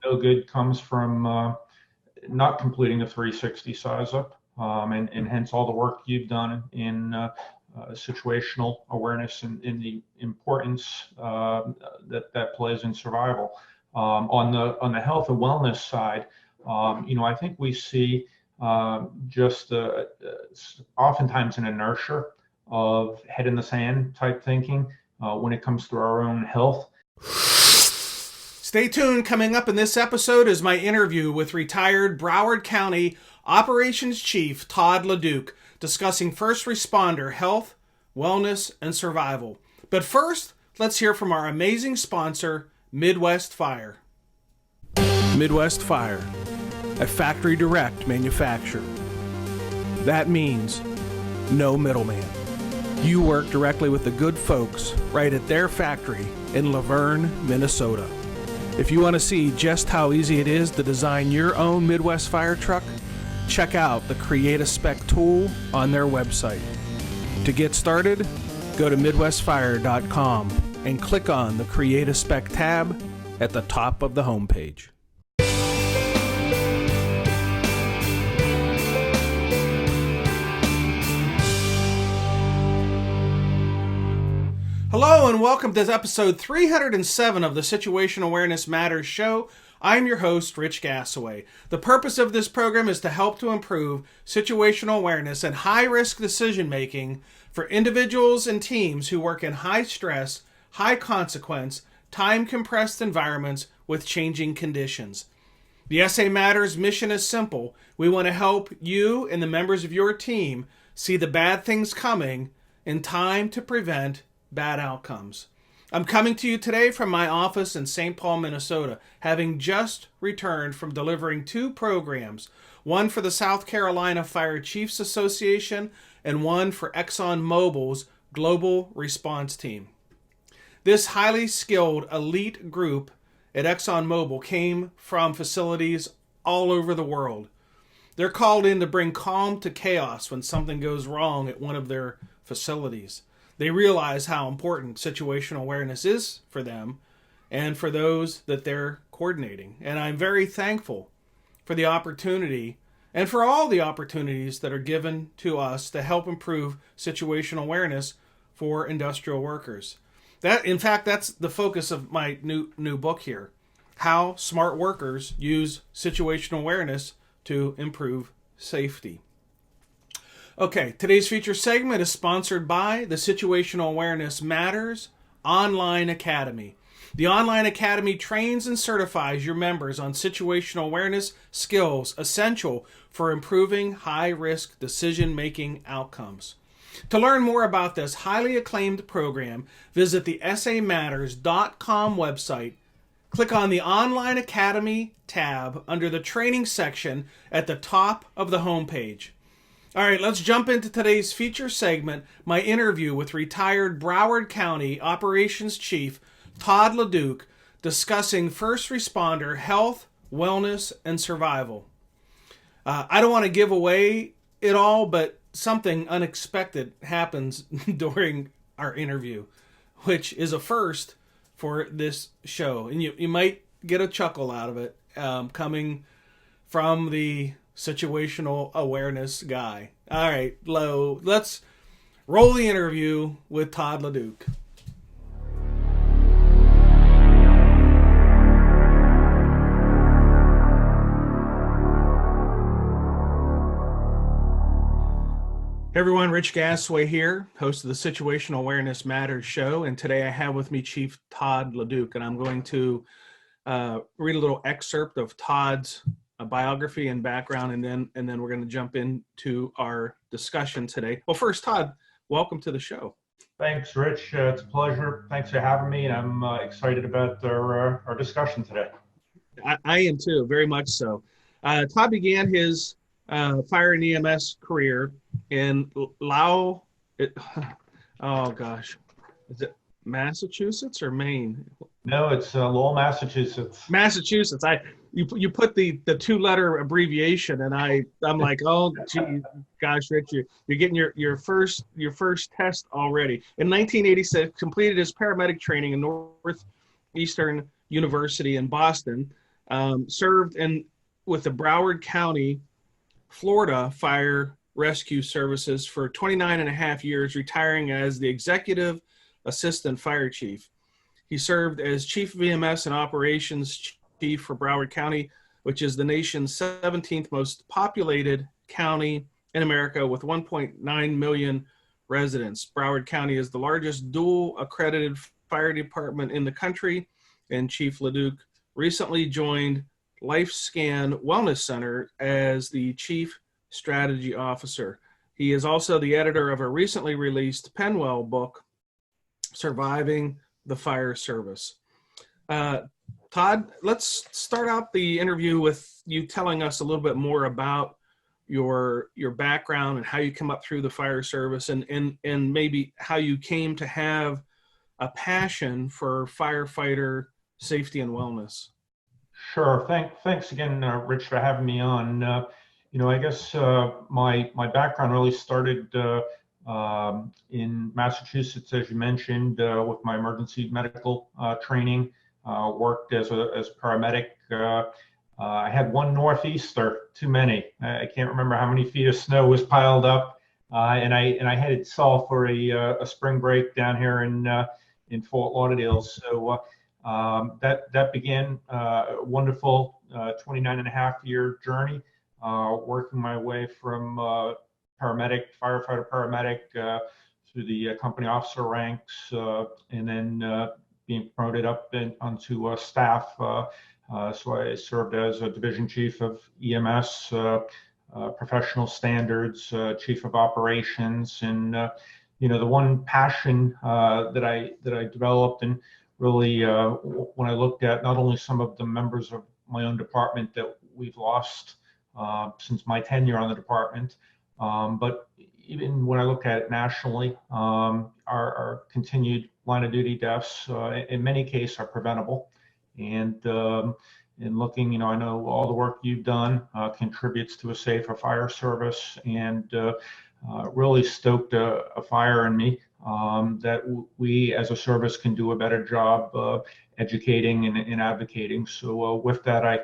no good comes from not completing the 360 size up, and hence all the work you've done in situational awareness and in the importance that plays in survival. On the health and wellness side, I think we see just oftentimes an inertia of head in the sand type thinking when it comes to our own health. Stay tuned. Coming up in this episode is my interview with retired Broward County Operations Chief Todd LeDuc, discussing first responder health, wellness, and survival. But first, let's hear from our amazing sponsor, Midwest Fire. Midwest Fire, a factory direct manufacturer. That means no middleman. You work directly with the good folks right at their factory in Laverne, Minnesota. If you want to see just how easy it is to design your own Midwest Fire truck, check out the Create a Spec tool on their website. To get started, go to MidwestFire.com and click on the Create a Spec tab at the top of the homepage. Hello and welcome to episode 307 of the Situational Awareness Matters show. I'm your host, Rich Gassaway. The purpose of this program is to help to improve situational awareness and high-risk decision-making for individuals and teams who work in high-stress, high-consequence, time-compressed environments with changing conditions. The SA Matters mission is simple. We want to help you and the members of your team see the bad things coming in time to prevent bad outcomes. I'm coming to you today from my office in St. Paul, Minnesota, having just returned from delivering 2 programs, one for the South Carolina Fire Chiefs Association and one for ExxonMobil's Global Response Team. This highly skilled elite group at ExxonMobil came from facilities all over the world. They're called in to bring calm to chaos when something goes wrong at one of their facilities. They realize how important situational awareness is for them and for those that they're coordinating. And I'm very thankful for the opportunity and for all the opportunities that are given to us to help improve situational awareness for industrial workers. In fact, that's the focus of my new book here, How Smart Workers Use Situational Awareness to Improve Safety. Okay, today's feature segment is sponsored by the Situational Awareness Matters Online Academy. The Online Academy trains and certifies your members on situational awareness skills essential for improving high-risk decision-making outcomes. To learn more about this highly acclaimed program, visit the samatters.com website. Click on the Online Academy tab under the Training section at the top of the homepage. All right, let's jump into today's feature segment, my interview with retired Broward County Operations Chief Todd LeDuc, discussing first responder health, wellness, and survival. I don't want to give away it all, but something unexpected happens during our interview, which is a first for this show. And you might get a chuckle out of it coming from the situational awareness guy. All right, let's roll the interview with Todd LeDuc. Hey everyone, Rich Gassaway here, host of the Situational Awareness Matters show, and today I have with me Chief Todd LeDuc, and I'm going to read a little excerpt of Todd's biography and background, and then we're going to jump into our discussion today. Well, first, Todd, welcome to the show. Thanks, Rich. It's a pleasure. Thanks for having me, and I'm excited about our discussion today. I am too, very much so. Todd began his fire and EMS career in oh gosh, is it Massachusetts or Maine? No, it's Lowell, Massachusetts. Massachusetts. You put the 2-letter abbreviation, and I'm like, oh gee, gosh, Rich, you're getting your first test already. In 1986, completed his paramedic training in Northeastern University in Boston. Served with the Broward County, Florida Fire Rescue Services for 29 and a half years, retiring as the Executive Assistant Fire Chief. He served as Chief of EMS and Operations Chief for Broward County, which is the nation's 17th most populated county in America with 1.9 million residents. Broward County is the largest dual accredited fire department in the country, and Chief LeDuc recently joined LifeScan Wellness Center as the Chief Strategy Officer. He is also the editor of a recently released Penwell book, Surviving the Fire Service. Todd, let's start out the interview with you telling us a little bit more about your background and how you come up through the fire service, and maybe how you came to have a passion for firefighter safety and wellness. Sure. Thanks again, Rich, for having me on. I guess my background really started in Massachusetts, as you mentioned, with my emergency medical training. Worked as a paramedic. I had one northeaster, too many. I can't remember how many feet of snow was piled up, and I headed south for a spring break down here in Fort Lauderdale. So that began a wonderful 29 and a half year journey, working my way from firefighter paramedic, through the company officer ranks, and then being promoted up onto staff. So I served as a division chief of EMS, professional standards, chief of operations, and the one passion that I developed, and really when I looked at not only some of the members of my own department that we've lost since my tenure on the department, but even when I look at it nationally, our continued line of duty deaths in many cases are preventable. And in looking, I know all the work you've done contributes to a safer fire service, and really stoked a fire in me that we as a service can do a better job educating and advocating. So with that, I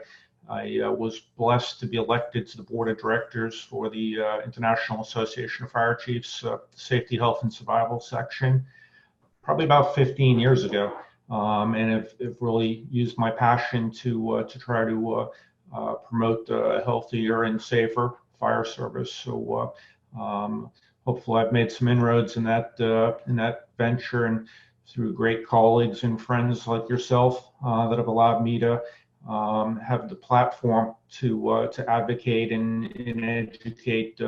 was blessed to be elected to the board of directors for the International Association of Fire Chiefs Safety, Health, and Survival section, probably about 15 years ago, and have really used my passion to try to promote a healthier and safer fire service. So hopefully I've made some inroads in that venture, and through great colleagues and friends like yourself that have allowed me to have the platform to advocate and educate.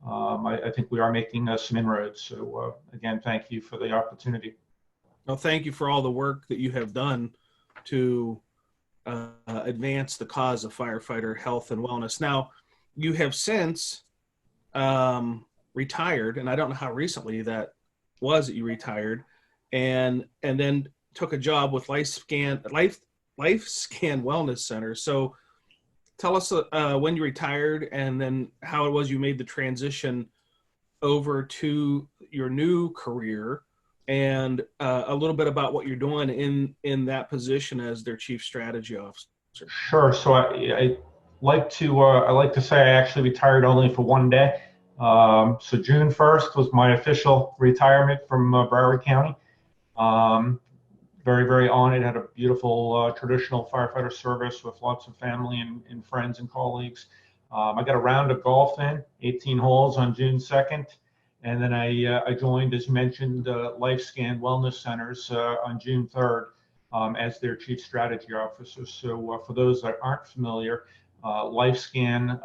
I think we are making some inroads. So again, thank you for the opportunity. Well, thank you for all the work that you have done to advance the cause of firefighter health and wellness. Now, you have since retired, and I don't know how recently that was that you retired, and then took a job with LifeScan Wellness Center. So tell us when you retired, and then how it was you made the transition over to your new career, and a little bit about what you're doing in that position as their chief strategy officer. Sure. So I like to say I actually retired only for one day. So June 1st was my official retirement from Broward County. Very, very honored. Had a beautiful traditional firefighter service with lots of family and friends and colleagues. I got a round of golf in, 18 holes on June 2nd. And then I joined, as you mentioned, LifeScan Wellness Centers on June 3rd as their chief strategy officer. So for those that aren't familiar, LifeScan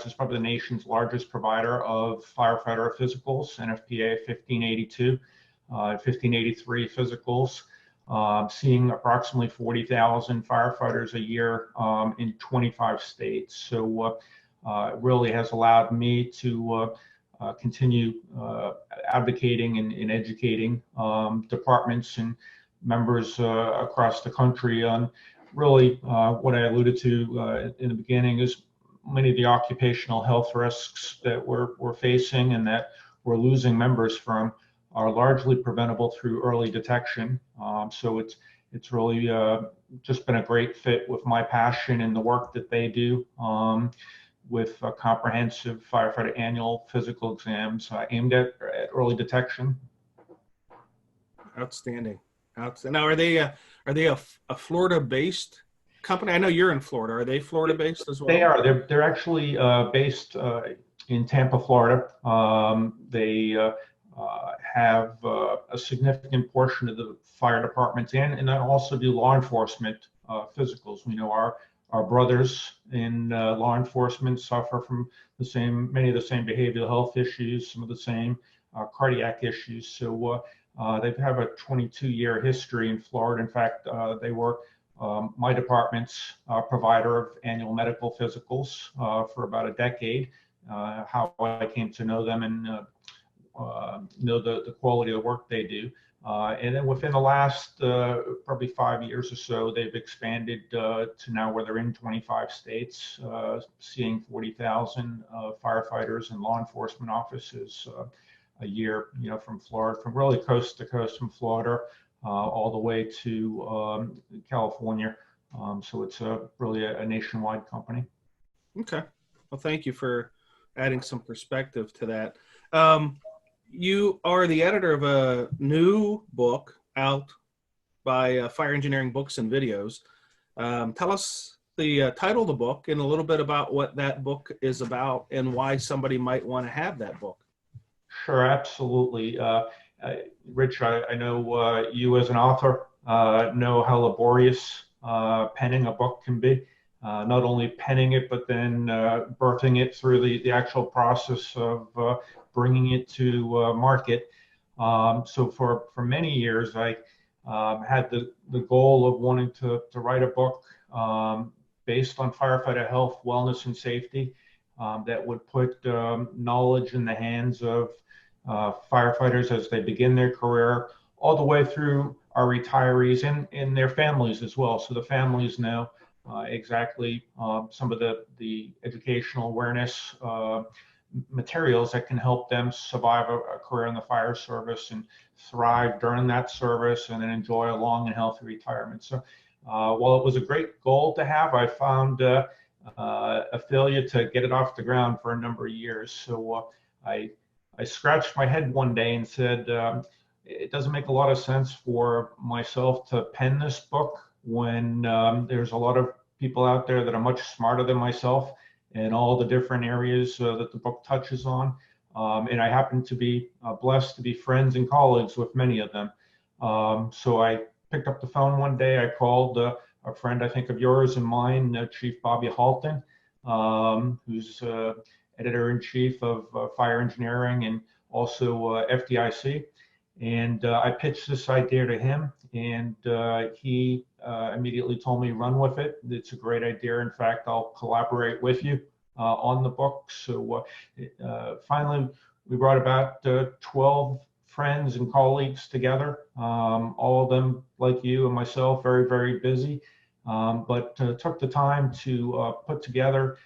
is probably the nation's largest provider of firefighter physicals, NFPA 1582, 1583 physicals, seeing approximately 40,000 firefighters a year in 25 states. So it really has allowed me to continue advocating and educating departments and members across the country on really what I alluded to in the beginning is many of the occupational health risks that we're facing and that we're losing members from are largely preventable through early detection. So it's really just been a great fit with my passion and the work that they do, with comprehensive firefighter annual physical exams aimed at early detection. Outstanding. Outstanding. Now, are they a Florida-based company? I know you're in Florida. Are they Florida-based as well? They are. They're actually based in Tampa, Florida. They have a significant portion of the fire departments and then also do law enforcement physicals. We know our brothers in law enforcement suffer from many of the same behavioral health issues, some of the same cardiac issues. So they have a 22-year history in Florida. In fact, they were my department's provider of annual medical physicals for about a decade. How I came to know them and know the quality of the work they do. And then within the last probably 5 years or so, they've expanded to now where they're in 25 states, seeing 40,000 firefighters and law enforcement officers a year, from Florida, from really coast to coast, from Florida all the way to California. So it's really a nationwide company. Okay. Well, thank you for adding some perspective to that. You are the editor of a new book out by Fire Engineering Books and Videos. Tell us the title of the book and a little bit about what that book is about and why somebody might want to have that book. Sure, absolutely. Rich, I know you as an author know how laborious penning a book can be. Not only penning it, but then birthing it through the actual process of bringing it to market. So for many years, I had the goal of wanting to write a book based on firefighter health, wellness, and safety that would put knowledge in the hands of firefighters as they begin their career, all the way through our retirees and their families as well. So the families know exactly some of the educational awareness materials that can help them survive a career in the fire service and thrive during that service and then enjoy a long and healthy retirement. So while it was a great goal to have, I found a failure to get it off the ground for a number of years. So I scratched my head one day and said, it doesn't make a lot of sense for myself to pen this book when there's a lot of people out there that are much smarter than myself in all the different areas that the book touches on. And I happen to be blessed to be friends and colleagues with many of them. So I picked up the phone one day. I called a friend, I think of yours and mine, Chief Bobby Halton, who's editor-in-chief of Fire Engineering and also FDIC. And I pitched this idea to him, and he immediately told me, run with it. It's a great idea. In fact, I'll collaborate with you on the book. So finally, we brought about 12 friends and colleagues together, all of them, like you and myself, very, very busy, but took the time to put together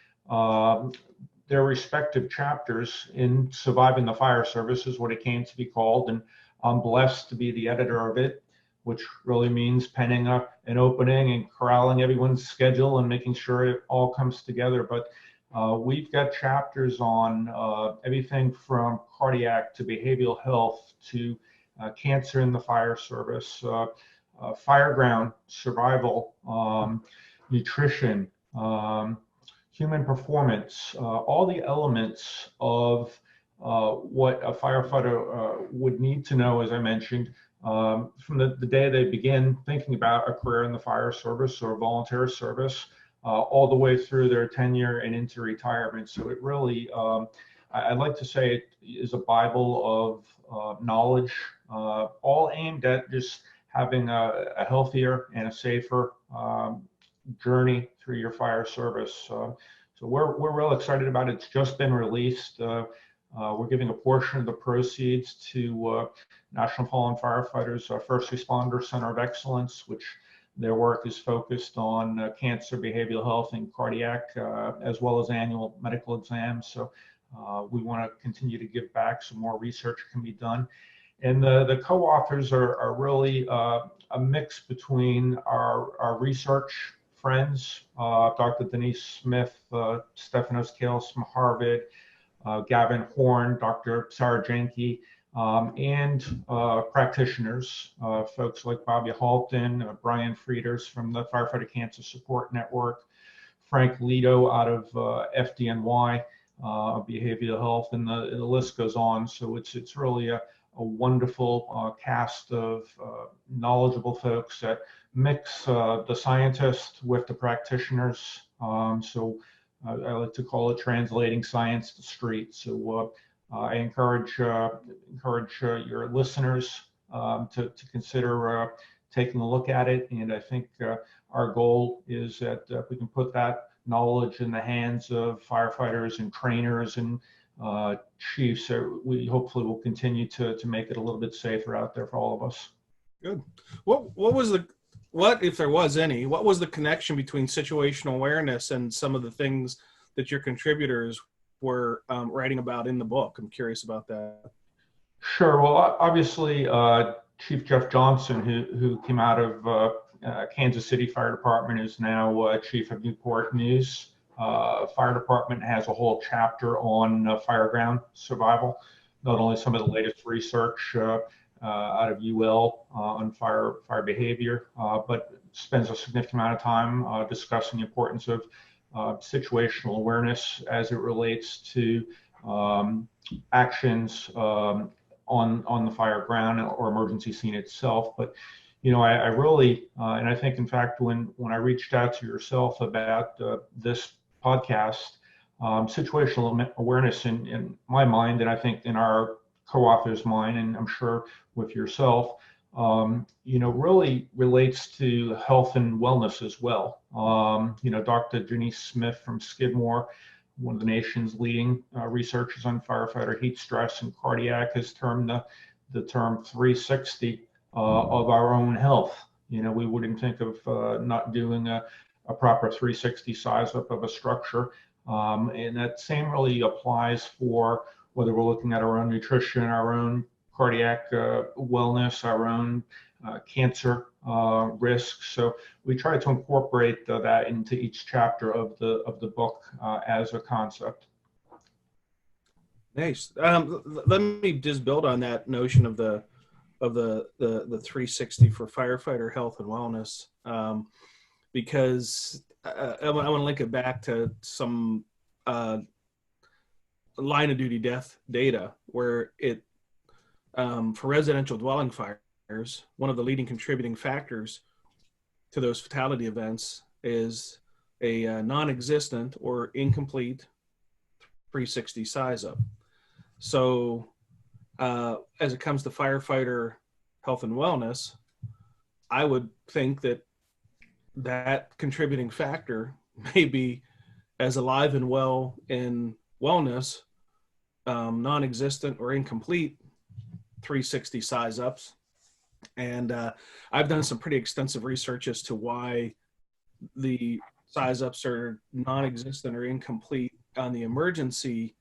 their respective chapters in Surviving the Fire Service, is what it came to be called. And I'm blessed to be the editor of it, which really means penning an opening and corralling everyone's schedule and making sure it all comes together. But we've got chapters on everything from cardiac to behavioral health to cancer in the fire service, fireground survival, nutrition, human performance, all the elements of what a firefighter would need to know, as I mentioned, from the day they begin thinking about a career in the fire service or volunteer service, all the way through their tenure and into retirement. So it really, I'd like to say it is a Bible of knowledge, all aimed at just having a healthier and a safer journey through your fire service. So we're real excited about it. It's just been released. We're giving a portion of the proceeds to National Fallen Firefighters First Responder Center of Excellence, which their work is focused on cancer, behavioral health, and cardiac, as well as annual medical exams. So we want to continue to give back so more research can be done. And the co-authors are really a mix between our research friends, Dr. Denise Smith, Stefanos Kales from Harvard, Gavin Horn, Dr. Sarah Jenke, and practitioners, folks like Bobby Halton, Brian Frieders from the Firefighter Cancer Support Network, Frank Lido out of FDNY, behavioral health, and the list goes on. So it's really a wonderful cast of knowledgeable folks that mix the scientists with the practitioners. So I like to call it translating science to street. So I encourage your listeners to consider taking a look at it. And I think our goal is that we can put that knowledge in the hands of firefighters and trainers and chiefs. So we hopefully will continue to make it a little bit safer out there for all of us. Good. What, if there was any, what was the connection between situational awareness and some of the things that your contributors were writing about in the book? I'm curious about that. Sure. Well, obviously, Chief Jeff Johnson, who came out of Kansas City Fire Department, is now Chief of Newport News. Fire Department has a whole chapter on fireground survival, not only some of the latest research out of UL on fire behavior, but spends a significant amount of time discussing the importance of situational awareness as it relates to actions on the fire ground or emergency scene itself. But I really, and I think in fact when I reached out to yourself about this podcast, situational awareness in my mind, and I think in our co-author's mind, and I'm sure with yourself, really relates to health and wellness as well. Dr. Denise Smith from Skidmore, one of the nation's leading researchers on firefighter heat stress and cardiac, has termed the term 360 of our own health. We wouldn't think of not doing a proper 360 size up of a structure. And that same really applies for whether we're looking at our own nutrition, our own cardiac wellness, our own cancer risks. So we try to incorporate that into each chapter of the book as a concept. Nice. Let me just build on that notion of the 360 for firefighter health and wellness, because I want to link it back to some line of duty death data where it for residential dwelling fires, one of the leading contributing factors to those fatality events is a non-existent or incomplete 360 size up. So as it comes to firefighter health and wellness, I would think that contributing factor may be as alive and well in wellness, non-existent or incomplete 360 size ups. And I've done some pretty extensive research as to why the size ups are non-existent or incomplete on the emergency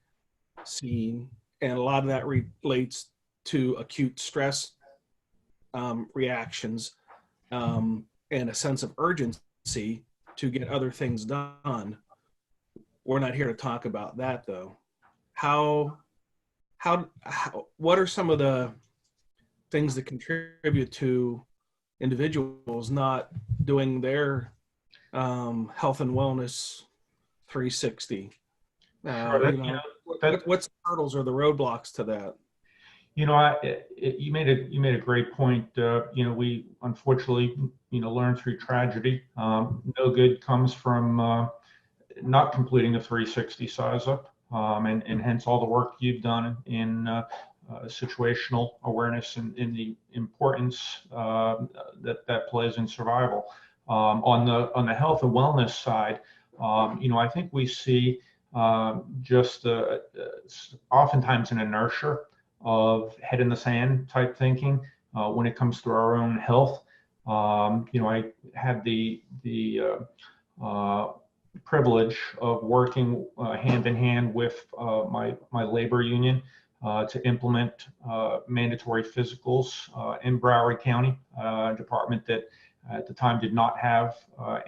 scene. And a lot of that relates to acute stress reactions and a sense of urgency to get other things done. We're not here to talk about that, though. What are some of the things that contribute to individuals not doing their health and wellness 360? What's the hurdles or the roadblocks to that? You made a great point. We unfortunately, learn through tragedy. No good comes from not completing a 360 size up, and hence all the work you've done in situational awareness and in the importance that plays in survival. On the health and wellness side, I think we see just oftentimes an inertia of head in the sand type thinking when it comes to our own health. I had the privilege of working hand in hand with my labor union to implement mandatory physicals in Broward County, a department that at the time did not have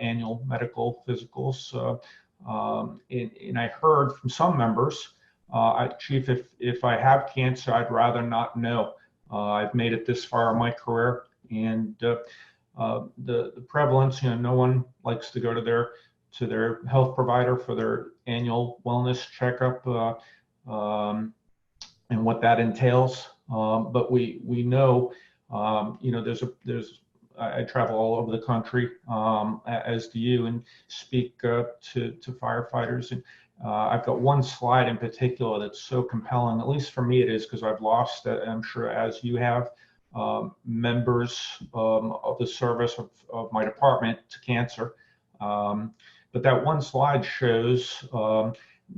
annual medical physicals. And I heard from some members, Chief, if I have cancer, I'd rather not know. I've made it this far in my career, and the prevalence, no one likes to go to their health provider for their annual wellness checkup, and what that entails. But we know, there's I travel all over the country, as do you, and speak to firefighters. And I've got one slide in particular that's so compelling, at least for me it is, because I've lost, I'm sure as you have, members of the service of my department to cancer. But that one slide shows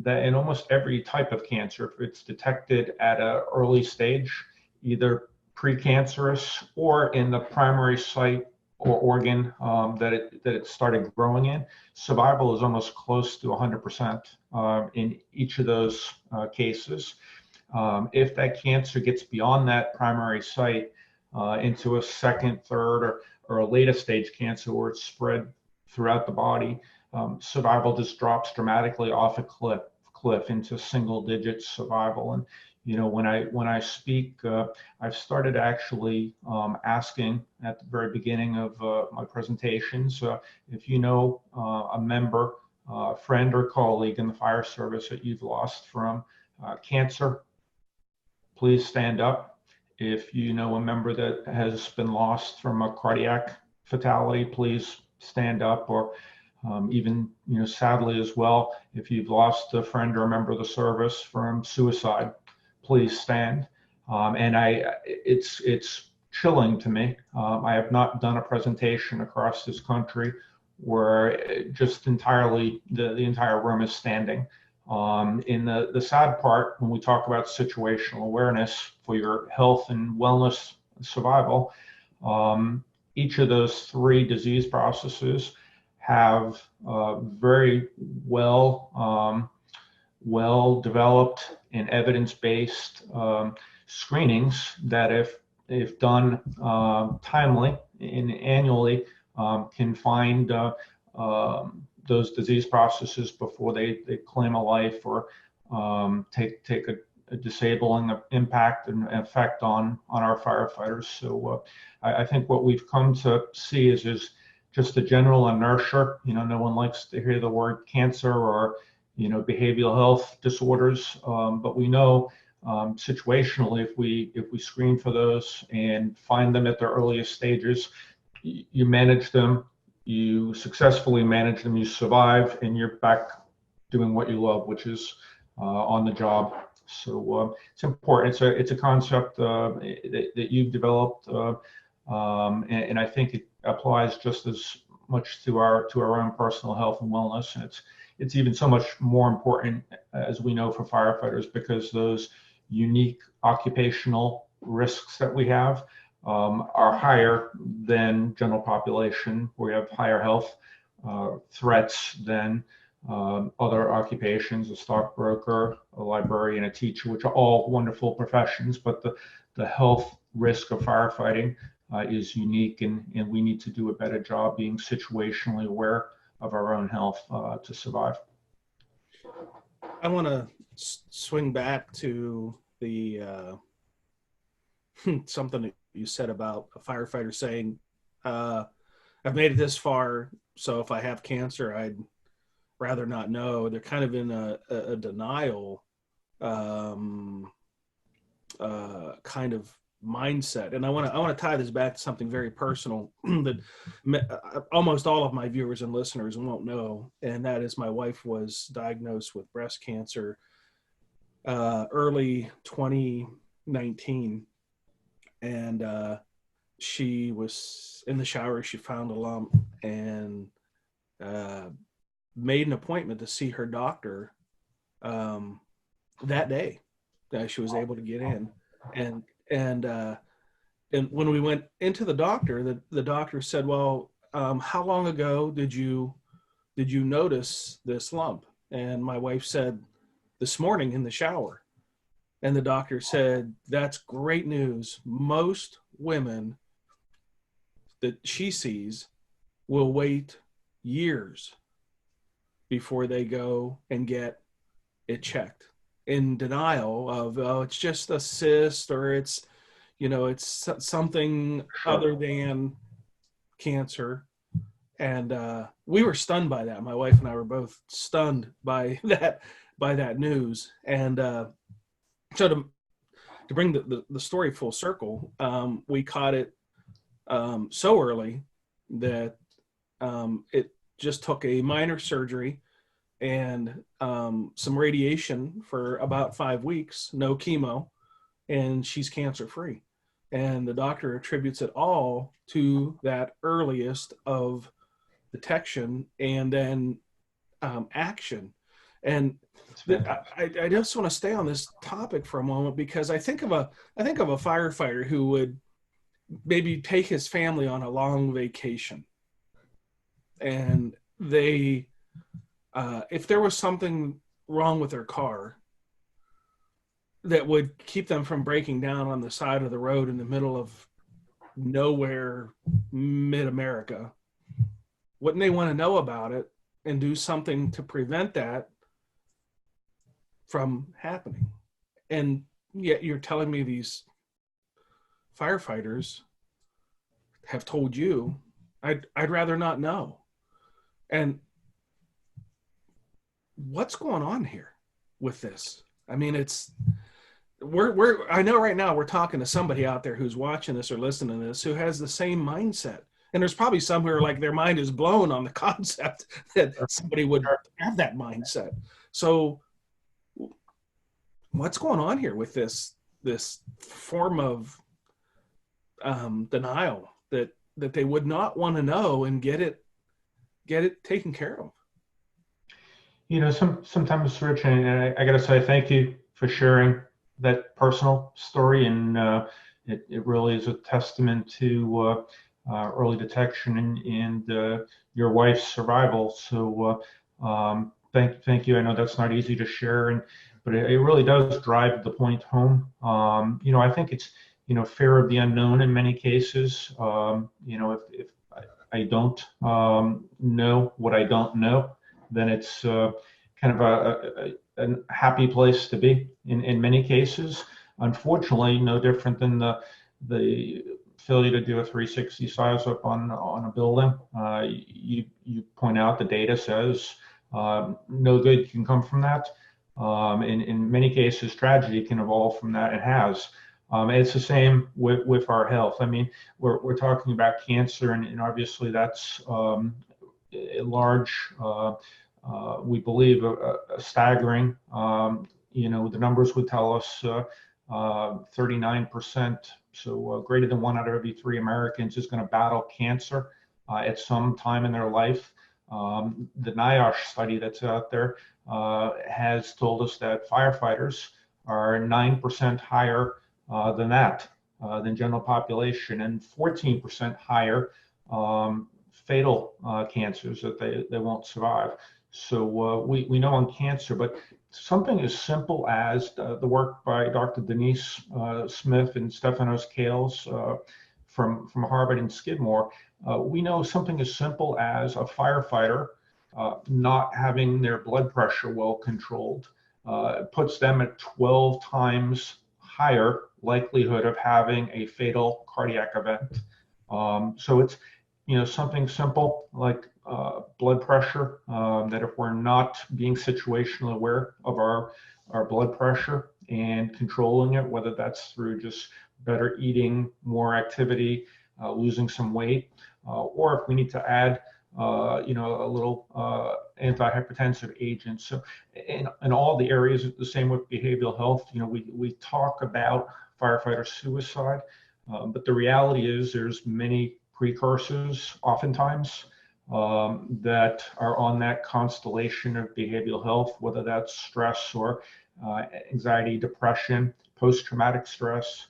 that in almost every type of cancer, if it's detected at an early stage, either precancerous or in the primary site or organ that it started growing in, survival is almost close to 100% in each of those cases. If that cancer gets beyond that primary site into a second, third, or a later stage cancer where it's spread throughout the body, survival just drops dramatically off a cliff into single digit survival. And when I speak, I've started actually asking at the very beginning of my presentations, if you know a member, friend, or colleague in the fire service that you've lost from cancer, please stand up. If you know a member that has been lost from a cardiac fatality, please stand up. Or even, sadly as well, if you've lost a friend or a member of the service from suicide, please stand. And it's chilling to me. I have not done a presentation across this country where just entirely the entire room is standing. In the sad part, when we talk about situational awareness for your health and wellness and survival, each of those three disease processes have very well developed and evidence-based screenings that, if done timely and annually, can find those disease processes before they claim a life or take a disabling impact and effect on our firefighters. So I think what we've come to see is just a general inertia. No one likes to hear the word cancer or behavioral health disorders, but we know situationally, if we screen for those and find them at their earliest stages, you manage them, you successfully manage them, you survive, and you're back doing what you love, which is on the job. So it's important. It's a concept that you've developed, and I think it applies just as much to our own personal health and wellness. And it's even so much more important, as we know, for firefighters, because those unique occupational risks that we have are higher than general population. We have higher health threats than other occupations, a stockbroker, a librarian, a teacher, which are all wonderful professions, but the health risk of firefighting is unique, and we need to do a better job being situationally aware of our own health to survive. I want to swing back to the something that you said about a firefighter saying, I've made it this far, so if I have cancer, I'd rather not know. They're kind of in a denial kind of mindset. And I want to tie this back to something very personal that almost all of my viewers and listeners won't know, and that is my wife was diagnosed with breast cancer early 2019, and she was in the shower. She found a lump and made an appointment to see her doctor that day. She was able to get in, and when we went into the doctor, the doctor said, well, how long ago did you notice this lump? And my wife said, this morning in the shower. And the doctor said, that's great news. Most women that she sees will wait years before they go and get it checked, in denial of, oh, it's just a cyst, or it's, it's something Sure. other than cancer. And we were stunned by that. My wife and I were both stunned by that news. And so to bring the story full circle, we caught it so early that it just took a minor surgery and some radiation for about 5 weeks, no chemo, and she's cancer free. And the doctor attributes it all to that earliest of detection and then action. And I just want to stay on this topic for a moment, because I think of a firefighter who would maybe take his family on a long vacation, and they if there was something wrong with their car that would keep them from breaking down on the side of the road in the middle of nowhere, mid-America, wouldn't they want to know about it and do something to prevent that from happening? And yet you're telling me these firefighters have told you, I'd rather not know. And what's going on here with this? I mean, I know right now we're talking to somebody out there who's watching this or listening to this who has the same mindset. And there's probably some who are like, their mind is blown on the concept that somebody would have that mindset. So what's going on here with this form of denial that they would not want to know and get it taken care of? Sometimes, Rich, and I got to say thank you for sharing that personal story, and it really is a testament to early detection and your wife's survival. So thank you. I know that's not easy to share, but it really does drive the point home. I think it's fear of the unknown in many cases. If I don't know what I don't know, then it's kind of a happy place to be in many cases. Unfortunately, no different than the failure to do a 360 size up on a building. You point out the data says no good can come from that. In many cases, tragedy can evolve from that. It has. It's the same with our health. I mean, we're talking about cancer, and obviously that's a large, we believe, a staggering. The numbers would tell us 39%, so greater than 1 out of every 3 Americans is going to battle cancer at some time in their life. The NIOSH study that's out there has told us that firefighters are 9% higher than general population, and 14% higher fatal cancers that they won't survive. So we know on cancer, but something as simple as the work by Dr. Denise Smith and Stefanos Kales from Harvard and Skidmore, we know something as simple as a firefighter not having their blood pressure well controlled puts them at 12 times higher likelihood of having a fatal cardiac event. So it's something simple like blood pressure, that if we're not being situationally aware of our blood pressure and controlling it, whether that's through just better eating, more activity, losing some weight, or if we need to add a little antihypertensive agent. So in all the areas, the same with behavioral health. We talk about firefighter suicide, but the reality is there's many precursors oftentimes that are on that constellation of behavioral health, whether that's stress or anxiety, depression, post-traumatic stress,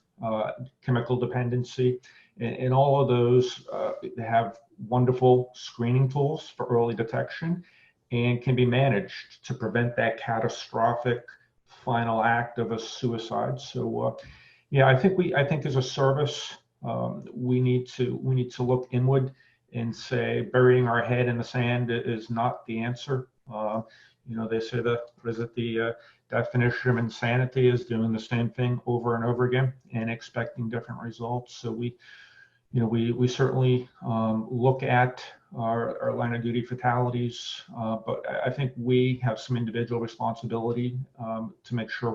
chemical dependency, and all of those have wonderful screening tools for early detection and can be managed to prevent that catastrophic final act of a suicide. So yeah, I think as a service, we need to look inward and say burying our head in the sand is not the answer. They say the definition of insanity is doing the same thing over and over again and expecting different results. So we certainly look at our line of duty fatalities, but I think we have some individual responsibility to make sure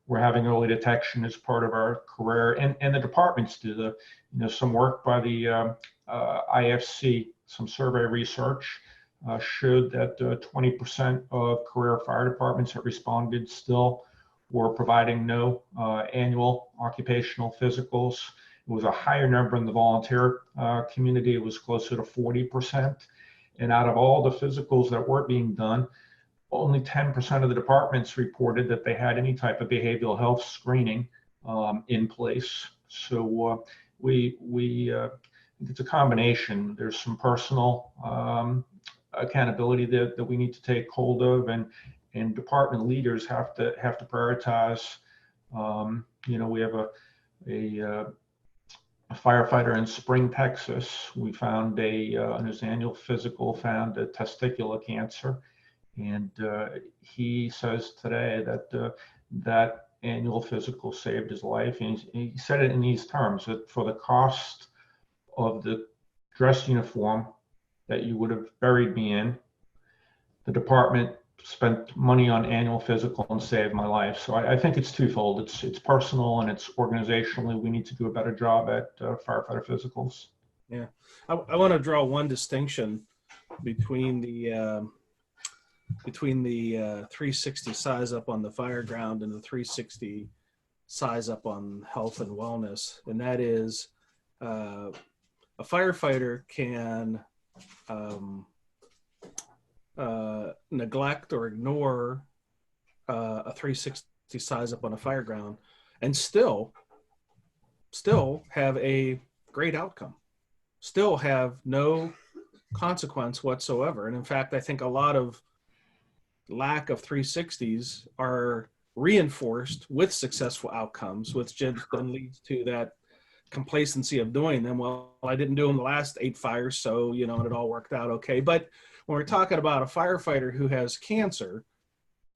we're having early detection as part of our career, and the departments do some work by the IFC. Some survey research showed that 20% of career fire departments that responded still were providing no annual occupational physicals. It was a higher number in the volunteer community. It was closer to 40%. And out of all the physicals that were being done, only 10% of the departments reported that they had any type of behavioral health screening in place. So it's a combination. There's some personal accountability that we need to take hold of, and department leaders have to prioritize. We have a firefighter in Spring, Texas. We found in his annual physical, found a testicular cancer. And he says today that that annual physical saved his life. And he said it in these terms, that for the cost of the dress uniform that you would have buried me in, the department spent money on annual physical and saved my life. So I think it's twofold. It's personal and it's organizationally. We need to do a better job at firefighter physicals. Yeah, I want to draw one distinction between the 360 size up on the fire ground and the 360 size up on health and wellness, and that is a firefighter can neglect or ignore a 360 size up on a fire ground and still have a great outcome, still have no consequence whatsoever. And in fact, I think a lot of lack of 360s are reinforced with successful outcomes, which then leads to that complacency of doing them. Well, I didn't do them the last 8 fires, so and it all worked out okay. But when we're talking about a firefighter who has cancer,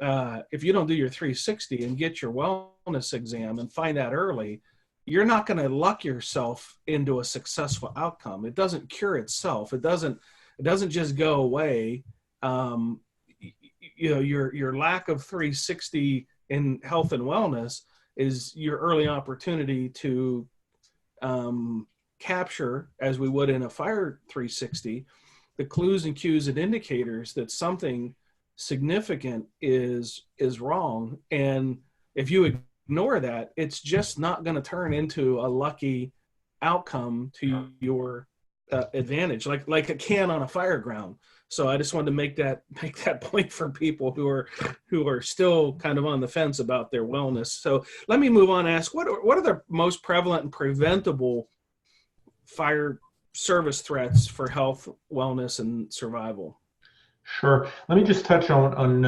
if you don't do your 360 and get your wellness exam and find that early, you're not going to luck yourself into a successful outcome. It doesn't cure itself. It doesn't just go away. Your lack of 360 in health and wellness is your early opportunity to capture, as we would in a fire 360, the clues and cues and indicators that something significant is wrong. And if you ignore that, it's just not going to turn into a lucky outcome to your advantage, like a can on a fire ground. So I just wanted to make that point for people who are still kind of on the fence about their wellness. So let me move on and ask, what are the most prevalent and preventable fire service threats for health, wellness, and survival? Sure. Let me just touch on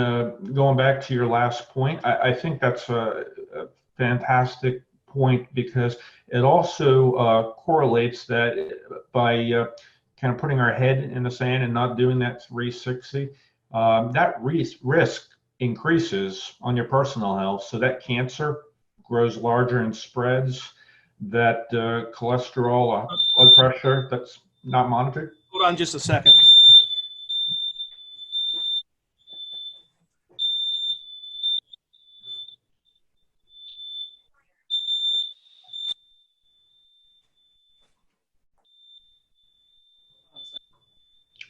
going back to your last point. I think that's a fantastic point, because it also correlates that by kind of putting our head in the sand and not doing that 360, that risk increases on your personal health. So that cancer grows larger and spreads, that cholesterol, blood pressure that's not monitored. Hold on just a second.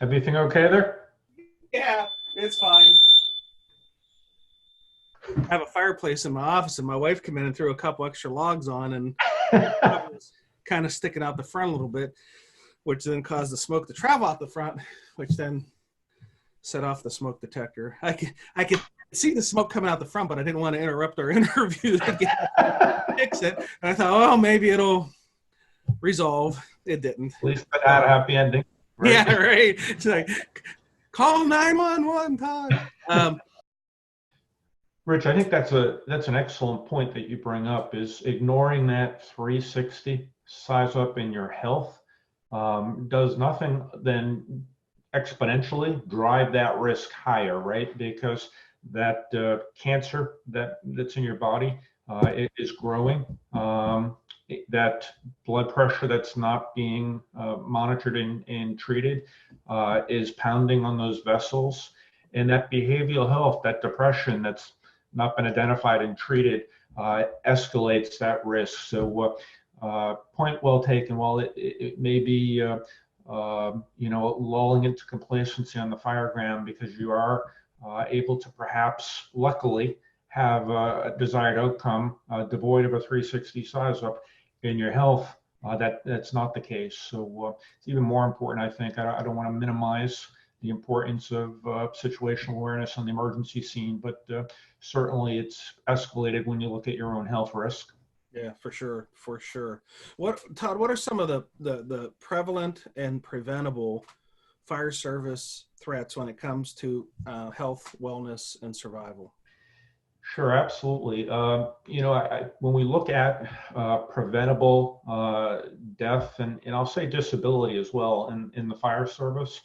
Everything okay there? Yeah, it's fine. I have a fireplace in my office, and my wife came in and threw a couple extra logs on, and it was kind of sticking out the front a little bit, which then caused the smoke to travel out the front, which then set off the smoke detector. I could see the smoke coming out the front, but I didn't want to interrupt our interview to fix it. And I thought, oh, maybe it'll resolve. It didn't. At least it had a happy ending. Right? Yeah, right. It's like, call 911, Todd. Rich, I think that's an excellent point that you bring up, is ignoring that 360 size up in your health does nothing than exponentially drive that risk higher, right? Because that cancer that's in your body it is growing. That blood pressure that's not being monitored and treated is pounding on those vessels. And that behavioral health, that depression that's not been identified and treated, escalates that risk. So, point well taken. While it may be, lulling into complacency on the fireground because you are able to perhaps, luckily, have a desired outcome devoid of a 360 size up in your health, that's not the case. So it's even more important, I think. I don't want to minimize the importance of situational awareness on the emergency scene, but certainly it's escalated when you look at your own health risk. Yeah, for sure, for sure. Todd, what are some of the prevalent and preventable fire service threats when it comes to health, wellness, and survival? Sure, absolutely. When we look at preventable death and I'll say disability as well in the fire service,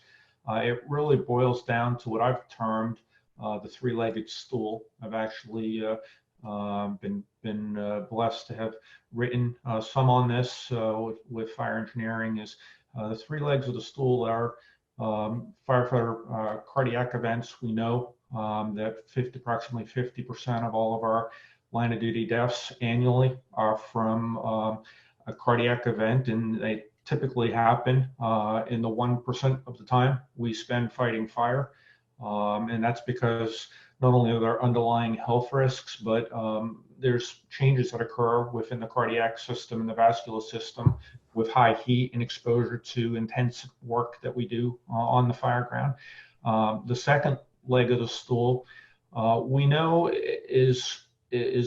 it really boils down to what I've termed the three-legged stool. I've actually been blessed to have written some on this with fire engineering. Is the three legs of the stool are firefighter cardiac events. We know that approximately 50% of all of our line of duty deaths annually are from a cardiac event, and they typically happen in the 1% of the time we spend fighting fire. And that's because not only are there underlying health risks, but there's changes that occur within the cardiac system and the vascular system with high heat and exposure to intense work that we do on the fireground. The second leg of the stool we know is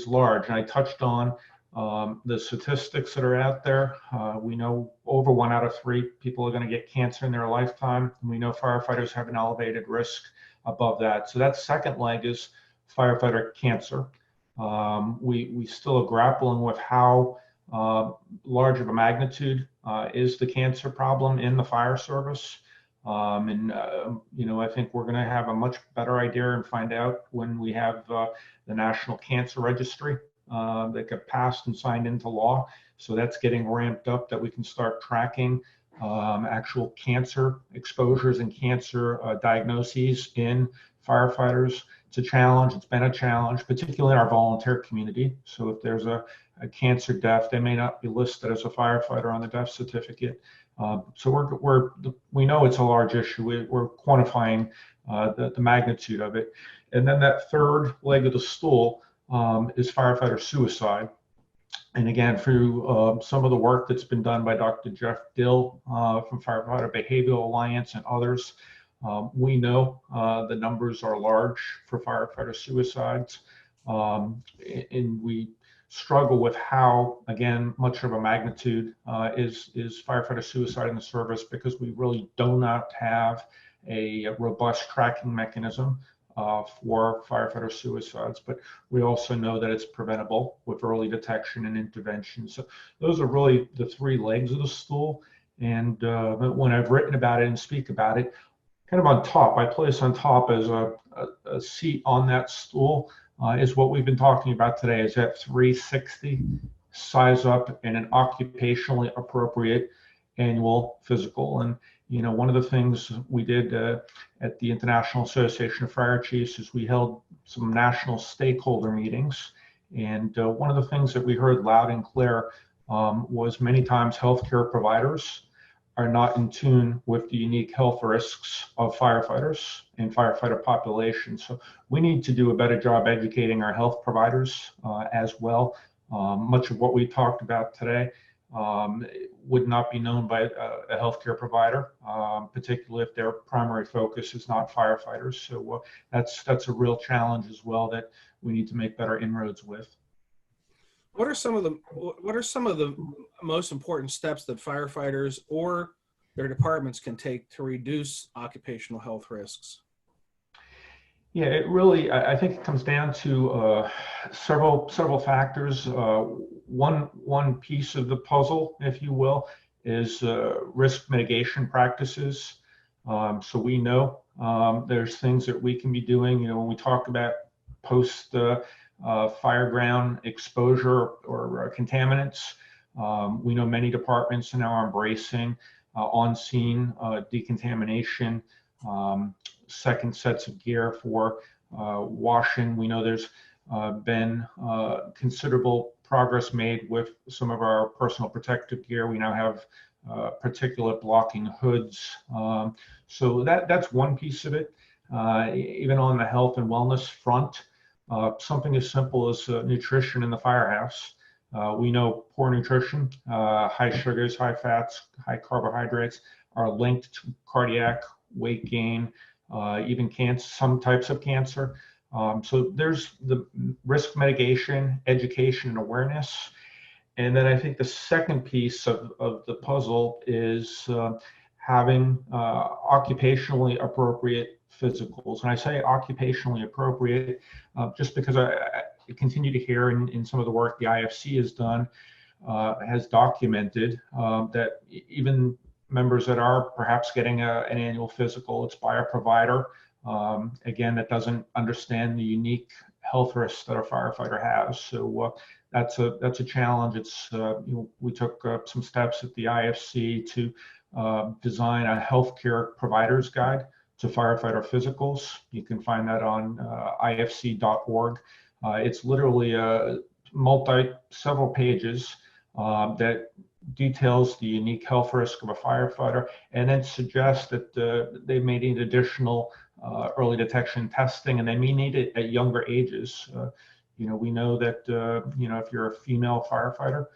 large, and I touched on the statistics that are out there. We know over 1 out of 3 people are going to get cancer in their lifetime. And we know firefighters have an elevated risk above that. So that second leg is firefighter cancer. We still are grappling with how large of a magnitude is the cancer problem in the fire service. I think we're going to have a much better idea and find out when we have the National Cancer Registry that got passed and signed into law. So that's getting ramped up, that we can start tracking actual cancer exposures and cancer diagnoses in firefighters. It's a challenge. It's been a challenge, particularly in our volunteer community. So if there's a cancer death, they may not be listed as a firefighter on the death certificate. So we know it's a large issue. We're quantifying the magnitude of it. And then that third leg of the stool is firefighter suicide. And again, through some of the work that's been done by Dr. Jeff Dill from Firefighter Behavioral Alliance and others, we know the numbers are large for firefighter suicides. And we struggle with how, again, much of a magnitude is firefighter suicide in the service, because we really do not have a robust tracking mechanism for firefighter suicides. But we also know that it's preventable with early detection and intervention. So those are really the 3 legs of the stool. And when I've written about it and speak about it, kind of on top, I place on top as a seat on that stool is what we've been talking about today, is that 360 size up in an occupationally appropriate annual physical. And one of the things we did at the International Association of Fire Chiefs is we held some national stakeholder meetings. And one of the things that we heard loud and clear was many times healthcare providers are not in tune with the unique health risks of firefighters and firefighter population. So we need to do a better job educating our health providers as well. Much of what we talked about today would not be known by a healthcare provider, particularly if their primary focus is not firefighters. So that's a real challenge as well that we need to make better inroads with. What are some of the most important steps that firefighters or their departments can take to reduce occupational health risks? Yeah, it really, I think it comes down to several factors. One piece of the puzzle, if you will, is risk mitigation practices. So we know there's things that we can be doing. When we talk about post fireground exposure or contaminants, we know many departments now are embracing on-scene decontamination. Um, Second sets of gear for washing. We know there's been considerable progress made with some of our personal protective gear. We now have particulate blocking hoods. So that's one piece of it. Even on the health and wellness front, something as simple as nutrition in the firehouse. We know poor nutrition, high sugars, high fats, high carbohydrates are linked to cardiac weight gain, even cancer, some types of cancer. So there's the risk mitigation, education, and awareness. And then I think the second piece of the puzzle is having occupationally appropriate physicals. And I say occupationally appropriate just because I continue to hear in some of the work the IFC has documented that even members that are perhaps getting an annual physical, it's by a provider, again, that doesn't understand the unique health risks that a firefighter has. So that's a challenge. We took some steps at the IFC to design a healthcare provider's guide to firefighter physicals. You can find that on ifc.org. It's literally several pages that details the unique health risk of a firefighter, and then suggests that they may need additional early detection testing, and they may need it at younger ages. We know that if you're a female firefighter,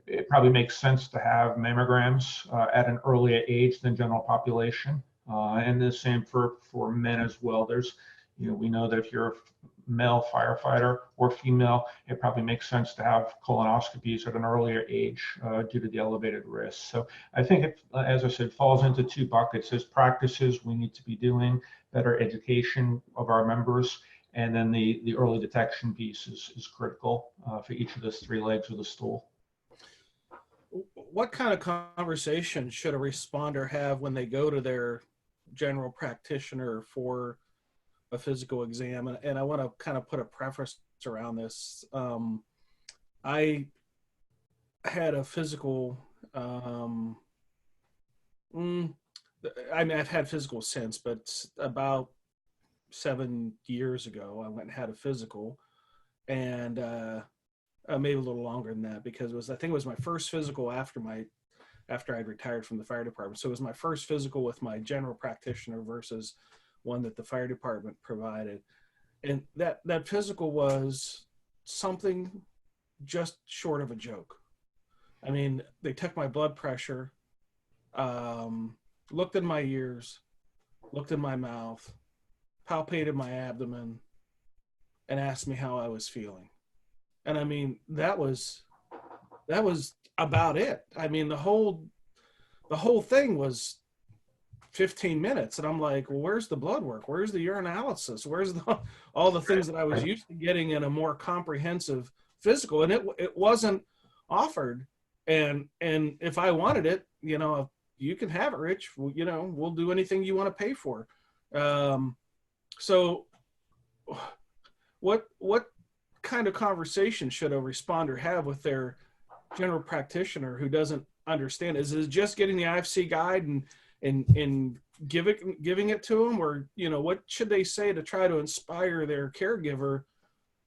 it probably makes sense to have mammograms at an earlier age than general population, and the same for men as well. We know that if you're a male firefighter or female, it probably makes sense to have colonoscopies at an earlier age due to the elevated risk. So I think it, as I said, falls into two buckets. There's practices we need to be doing, better education of our members, and then the early detection piece is critical for each of those three legs of the stool. What kind of conversation should a responder have when they go to their general practitioner for a physical exam? And I want to kind of put a preface around this. I had a physical, I've had physical since, but about 7 years ago, I went and had a physical, and maybe a little longer than that, because I think it was my first physical after I'd retired from the fire department. So it was my first physical with my general practitioner versus one that the fire department provided. And that physical was something just short of a joke. I mean, they took my blood pressure, looked in my ears, looked in my mouth, palpated my abdomen, and asked me how I was feeling. And I mean, that was about it. I mean, the whole thing was 15 minutes, and I'm like, well, where's the blood work? Where's the urinalysis? Where's all the things that I was used to getting in a more comprehensive physical? And it wasn't offered. And if I wanted it, you can have it, Rich. We'll do anything you want to pay for. So what kind of conversation should a responder have with their general practitioner who doesn't understand? Is it just getting the IFC guide and giving it to them, or what should they say to try to inspire their caregiver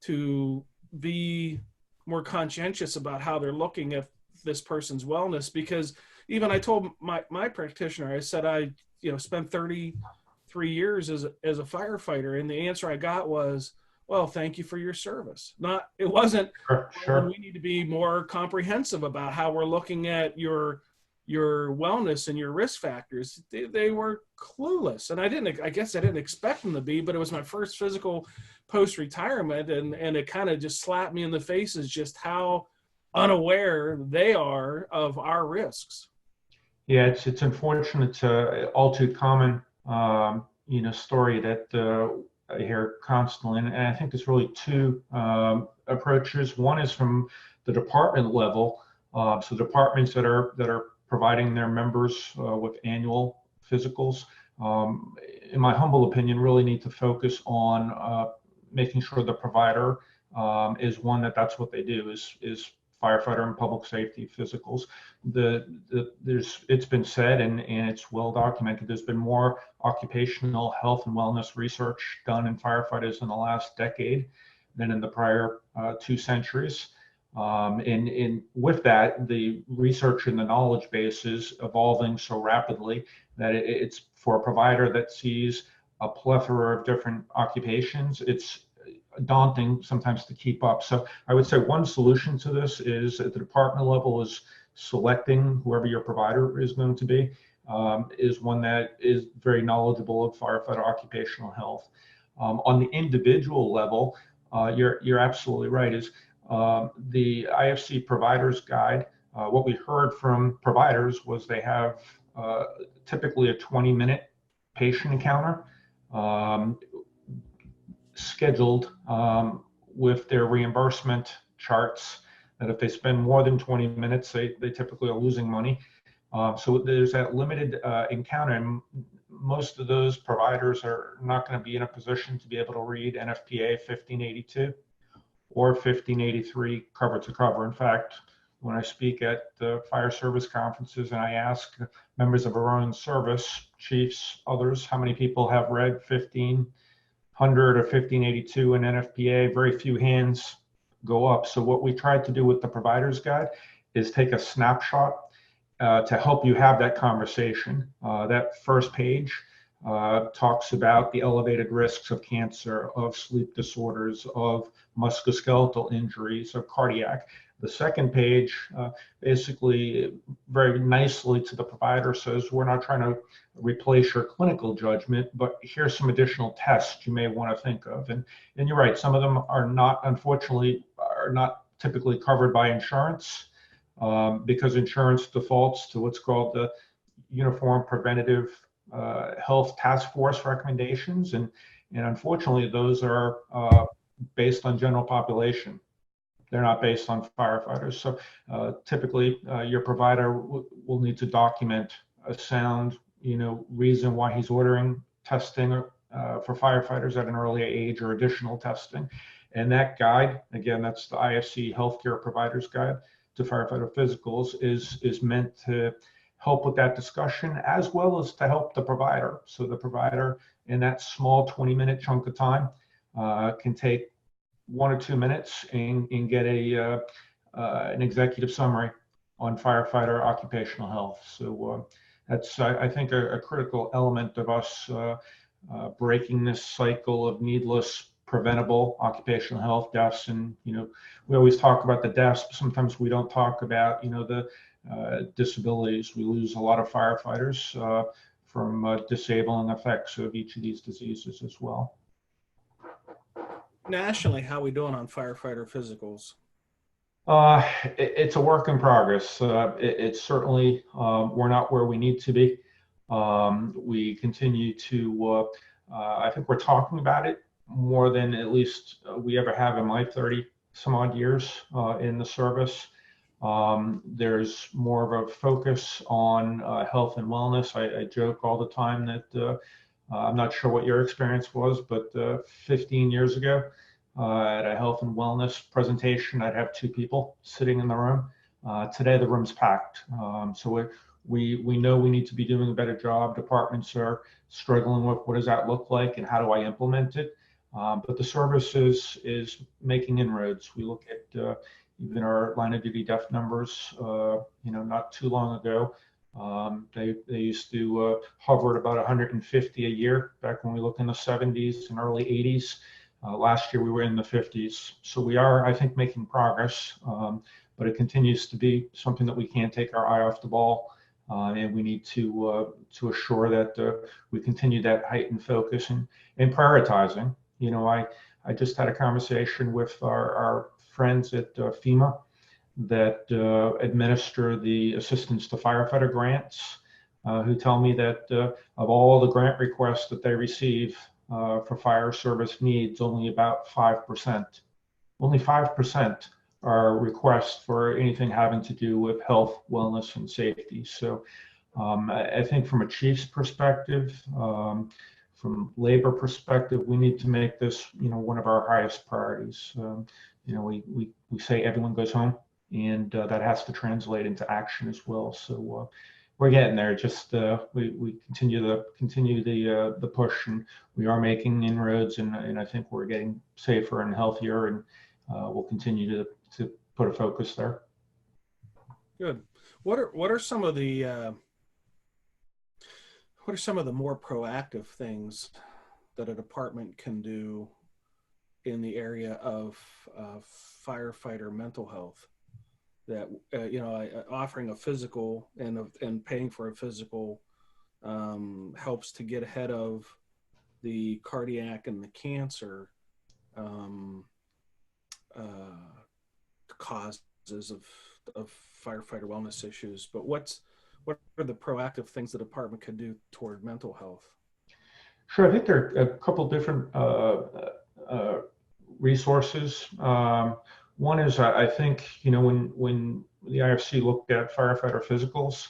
to be more conscientious about how they're looking at this person's wellness? Because even I told my practitioner, I said I spent 33 years as a firefighter, and the answer I got was, well, thank you for your service. It wasn't, Sure. we need to be more comprehensive about how we're looking at your wellness and your risk factors. They were clueless. And I guess I didn't expect them to be, but it was my first physical post-retirement, and it kind of just slapped me in the face as just how unaware they are of our risks. Yeah, it's unfortunate. All too common, story that hear constantly, and I think there's really two approaches. One is from the department level, so departments that are providing their members with annual physicals, in my humble opinion, really need to focus on making sure the provider is one that's what they do is firefighter and public safety physicals. It's been said and it's well documented. There's been more occupational health and wellness research done in firefighters in the last decade than in the prior 2 centuries. And with that, the research and the knowledge base is evolving so rapidly that it's for a provider that sees a plethora of different occupations. It's daunting sometimes to keep up. So I would say one solution to this is at the department level is selecting whoever your provider is going to be, is one that is very knowledgeable of firefighter occupational health. On the individual level, you're absolutely right. Is the IFC Providers Guide. What we heard from providers was they have typically a 20-minute patient encounter scheduled with their reimbursement charts, that if they spend more than 20 minutes, they typically are losing money. So there's that limited encounter, and most of those providers are not going to be in a position to be able to read NFPA 1582 or 1583 cover to cover. In fact, when I speak at the fire service conferences and I ask members of our own service, chiefs, others, how many people have read 1500 or 1582 in NFPA, very few hands go up. So what we tried to do with the Provider's Guide is take a snapshot to help you have that conversation. That first page talks about the elevated risks of cancer, of sleep disorders, of musculoskeletal injuries, of cardiac. The second page basically very nicely to the provider says, we're not trying to replace your clinical judgment, but here's some additional tests you may want to think of. And you're right, some of them are not, unfortunately, are not typically covered by insurance because insurance defaults to what's called the Uniform Preventative Health Task Force recommendations. And unfortunately, those are based on general population. They're not based on firefighters. So typically your provider will need to document a sound, reason why he's ordering testing for firefighters at an early age or additional testing. And that guide, again, that's the IFC Healthcare Providers Guide to Firefighter Physicals, is meant to help with that discussion as well as to help the provider. So the provider in that small 20-minute chunk of time can take 1 or 2 minutes and get an executive summary on firefighter occupational health. So that's, I think, a critical element of us breaking this cycle of needless preventable occupational health deaths. And we always talk about the deaths, but sometimes we don't talk about the disabilities. We lose a lot of firefighters from disabling effects of each of these diseases as well. Nationally, how are we doing on firefighter physicals? It's a work in progress. It's certainly, we're not where we need to be. We continue to, I think we're talking about it more than at least we ever have in my 30 some odd years in the service. There's more of a focus on health and wellness. I joke all the time that I'm not sure what your experience was, but 15 years ago at a health and wellness presentation, I'd have 2 people sitting in the room. Today, the room's packed. So we know we need to be doing a better job. Departments are struggling with what does that look like and how do I implement it? But the service is making inroads. We look at even our line of duty death numbers, not too long ago. They used to hover at about 150 a year back when we look in the 70s and early 80s. Last year we were in the 50s. So we are, I think, making progress, but it continues to be something that we can't take our eye off the ball. And we need to assure that we continue that heightened focus and prioritizing. I just had a conversation with our friends at FEMA that administer the assistance to firefighter grants, who tell me that of all the grant requests that they receive, for fire service needs, only about 5%. Only 5% are requests for anything having to do with health, wellness, and safety. So I think from a chief's perspective, from labor perspective, we need to make this, one of our highest priorities. We say everyone goes home, and that has to translate into action as well. So we're getting there. Just we continue the push, and we are making inroads, and I think we're getting safer and healthier, and we'll continue to put a focus there. Good. What are some of the more proactive things that a department can do in the area of firefighter mental health? That offering a physical and paying for a physical helps to get ahead of the cardiac and the cancer causes of firefighter wellness issues. But what are the proactive things the department could do toward mental health? Sure, I think there are a couple different resources. One is, I think, when the IFC looked at firefighter physicals,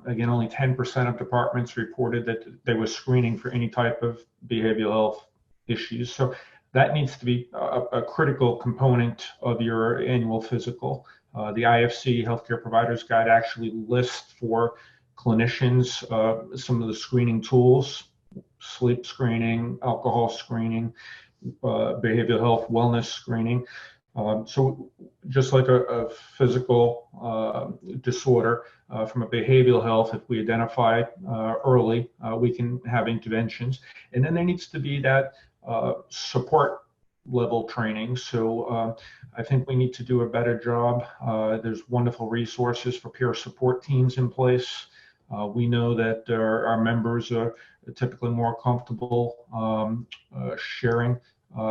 again, only 10% of departments reported that they were screening for any type of behavioral health issues. So that needs to be a critical component of your annual physical. The IFC Healthcare Providers Guide actually lists for clinicians some of the screening tools: sleep screening, alcohol screening, behavioral health wellness screening. So just like a physical disorder, from a behavioral health, if we identify it early, we can have interventions. And then there needs to be that support level training. So I think we need to do a better job. There's wonderful resources for peer support teams in place. We know that our members are typically more comfortable sharing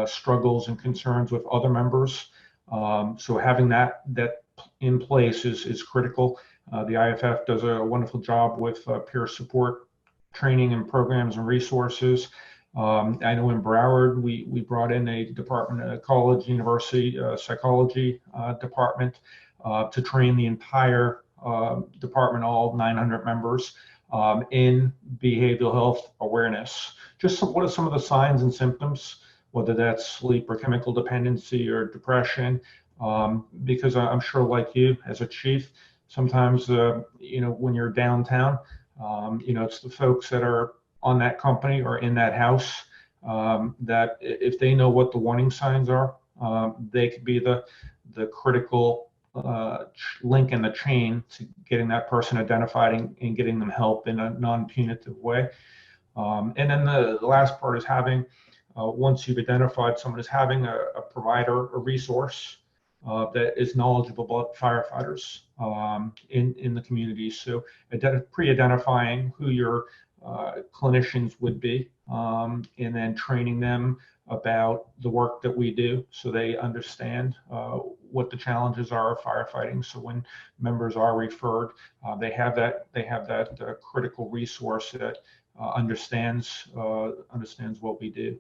struggles and concerns with other members. So having that in place is critical. The IFF does a wonderful job with peer support training and programs and resources. I know in Broward, we brought in a department, a college, university psychology department to train the entire department, all 900 members, in behavioral health awareness. Just what are some of the signs and symptoms, whether that's sleep or chemical dependency or depression, because I'm sure, like you as a chief, sometimes, when you're downtown, it's the folks that are on that company or in that house that if they know what the warning signs are, they could be the critical link in the chain to getting that person identified and getting them help in a non-punitive way. And then the last part is having, once you've identified someone, is having a provider, a resource that is knowledgeable about firefighters in the community. So pre-identifying who your clinicians would be, and then training them about the work that we do so they understand what the challenges are of firefighting. So when members are referred, they have that critical resource that understands what we do.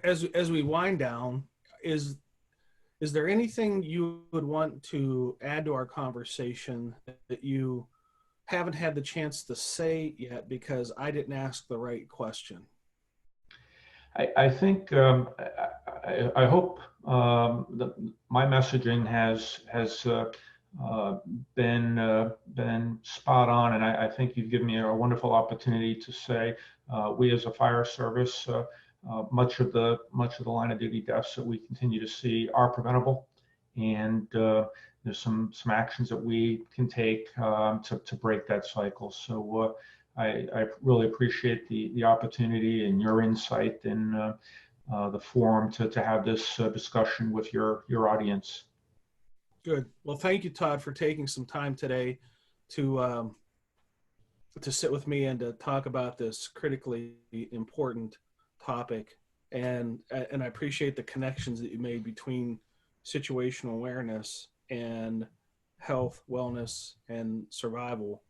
As we wind down, is there anything you would want to add to our conversation that you haven't had the chance to say yet because I didn't ask the right question? I think I hope that my messaging has been spot on, and I think you've given me a wonderful opportunity to say we as a fire service, much of the line of duty deaths that we continue to see are preventable, and there's some actions that we can take to break that cycle. So I really appreciate the opportunity and your insight and the forum to have this discussion with your audience. Good. Well, thank you, Todd, for taking some time today to sit with me and to talk about this critically important topic. And I appreciate the connections that you made between situational awareness and health, wellness, and survival.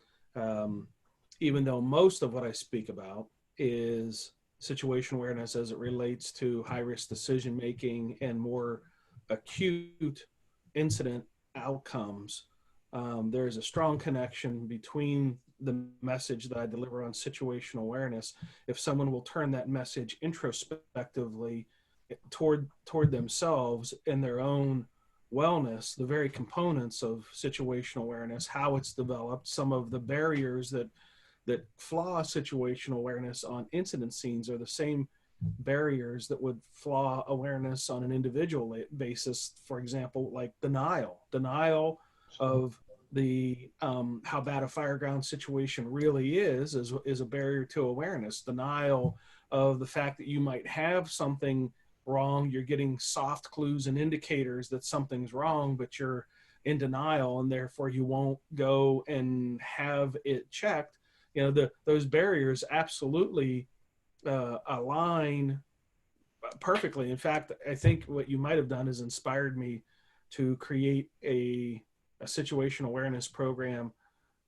even though most of what I speak about is situation awareness as it relates to high-risk decision making and more acute incident outcomes, there is a strong connection between the message that I deliver on situational awareness. If someone will turn that message introspectively toward themselves and their own wellness, the very components of situational awareness, how it's developed, some of the barriers that flaw situational awareness on incident scenes are the same barriers that would flaw awareness on an individual basis. For example, like denial of the how bad a fireground situation really is a barrier to awareness. Denial of the fact that you might have something wrong. You're getting soft clues and indicators that something's wrong, but you're in denial, and therefore you won't go and have it checked. Those barriers absolutely align perfectly. In fact, I think what you might have done is inspired me to create a situational awareness program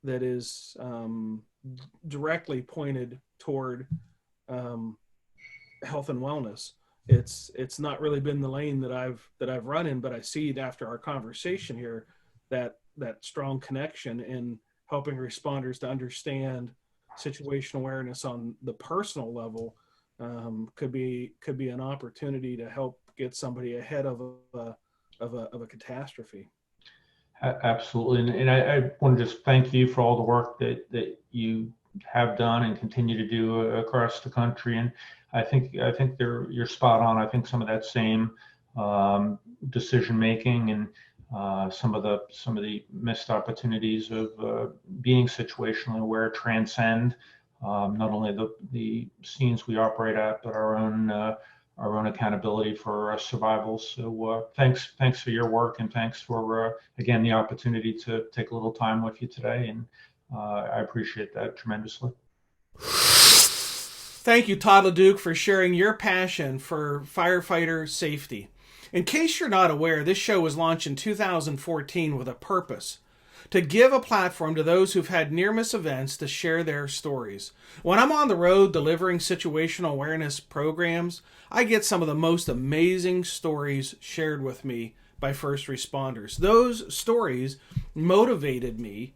that is directly pointed toward health and wellness. It's not really been the lane that I've run in, but I see it after our conversation here that strong connection in helping responders to understand situational awareness on the personal level could be an opportunity to help get somebody ahead of a catastrophe. Absolutely, and I want to just thank you for all the work that you have done and continue to do across the country. And I think you're spot on. I think some of that same decision making and some of the missed opportunities of being situationally aware transcend not only the scenes we operate at, but our own accountability for survival. So thanks for your work, and thanks for again the opportunity to take a little time with you today, and I appreciate that tremendously. Thank you, Todd LeDuc, for sharing your passion for firefighter safety. In case you're not aware, this show was launched in 2014 with a purpose: to give a platform to those who've had near-miss events to share their stories. When I'm on the road delivering situational awareness programs, I get some of the most amazing stories shared with me by first responders. Those stories motivated me